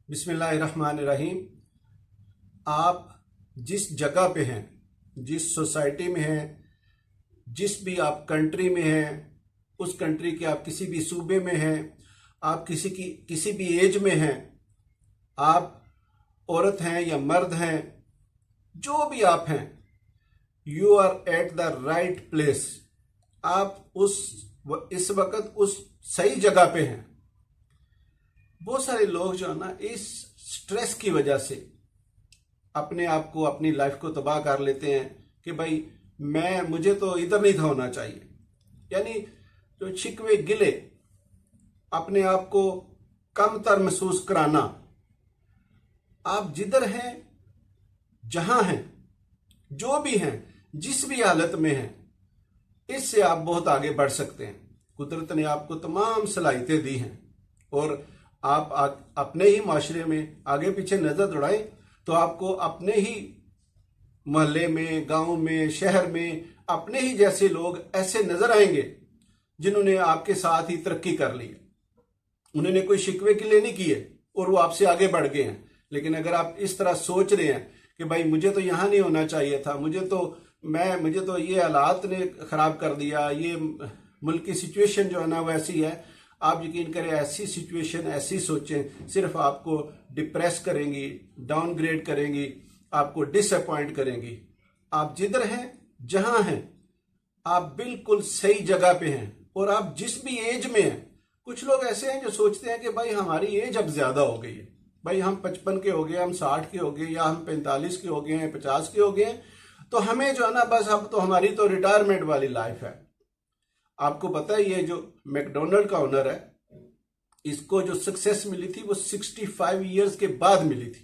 बिस्मिल्लाहिर्रहमानिर्रहीम। आप जिस जगह पे हैं, जिस सोसाइटी में हैं, जिस भी आप कंट्री में हैं, उस कंट्री के आप किसी भी सूबे में हैं, आप किसी भी एज में हैं, आप औरत हैं या मर्द हैं, जो भी आप हैं, you are at the right place. आप इस वक्त उस सही जगह पे हैं। बहुत सारे लोग जो है ना, इस स्ट्रेस की वजह से अपने आप को, अपनी लाइफ को तबाह कर लेते हैं कि भाई मुझे तो इधर नहीं था होना चाहिए। यानी जो शिकवे गिले, अपने आप को कमतर महसूस कराना। आप जिधर हैं, जहां हैं, जो भी हैं, जिस भी हालत में हैं, इससे आप बहुत आगे बढ़ सकते हैं। कुदरत ने आपको तमाम सलाहियतें दी हैं और आप अपने ही माशरे में आगे पीछे नजर दौड़ाएं तो आपको अपने ही मोहल्ले में, गांव में, शहर में अपने ही जैसे लोग ऐसे नजर आएंगे जिन्होंने आपके साथ ही तरक्की कर ली है। उन्होंने कोई शिकवे गिले नहीं किए और वो आपसे आगे बढ़ गए हैं। लेकिन अगर आप इस तरह सोच रहे हैं कि भाई मुझे तो यहां नहीं होना चाहिए था, मुझे तो ये हालात ने खराब कर दिया, ये मुल्क की सिचुएशन जो है ना वैसी है, आप यकीन करें ऐसी सिचुएशन, ऐसी सोचें सिर्फ आपको डिप्रेस करेंगी, डाउनग्रेड करेंगी, आपको डिसअपॉइंट करेंगी। आप जिधर हैं, जहां हैं, आप बिल्कुल सही जगह पे हैं और आप जिस भी एज में हैं। कुछ लोग ऐसे हैं जो सोचते हैं कि भाई हमारी एज अब ज्यादा हो गई है, भाई हम 55 के हो गए, हम 60 के हो गए, या हम 45 के हो गए हैं, 50 के हो गए हैं, तो हमें जो है ना बस अब तो हमारी तो रिटायरमेंट वाली लाइफ है। आपको पता है ये जो मैकडोनल्ड का ओनर है, इसको जो सक्सेस मिली थी वो 65 ईयर्स के बाद मिली थी।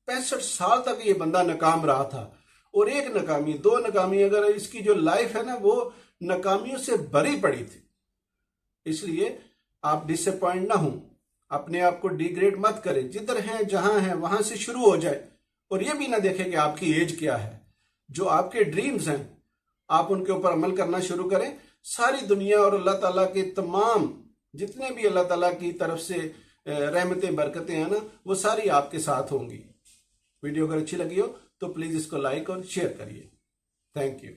65 साल तक ये बंदा नाकाम रहा था और एक नाकामी, दो नाकामी, अगर इसकी जो लाइफ है ना वो नाकामियों से भरी पड़ी थी। इसलिए आप डिसअपॉइंट ना हो, अपने आप को डिग्रेड मत करें। जिधर हैं, जहां हैं, वहां से शुरू हो जाए और ये भी ना देखें कि आपकी एज क्या है। जो आपके ड्रीम्स हैं, आप उनके ऊपर अमल करना शुरू करें। सारी दुनिया और अल्लाह ताला के तमाम जितने भी अल्लाह ताला की तरफ से रहमतें, बरकतें हैं ना, वो सारी आपके साथ होंगी। वीडियो अगर अच्छी लगी हो तो प्लीज इसको लाइक और शेयर करिए। Thank you.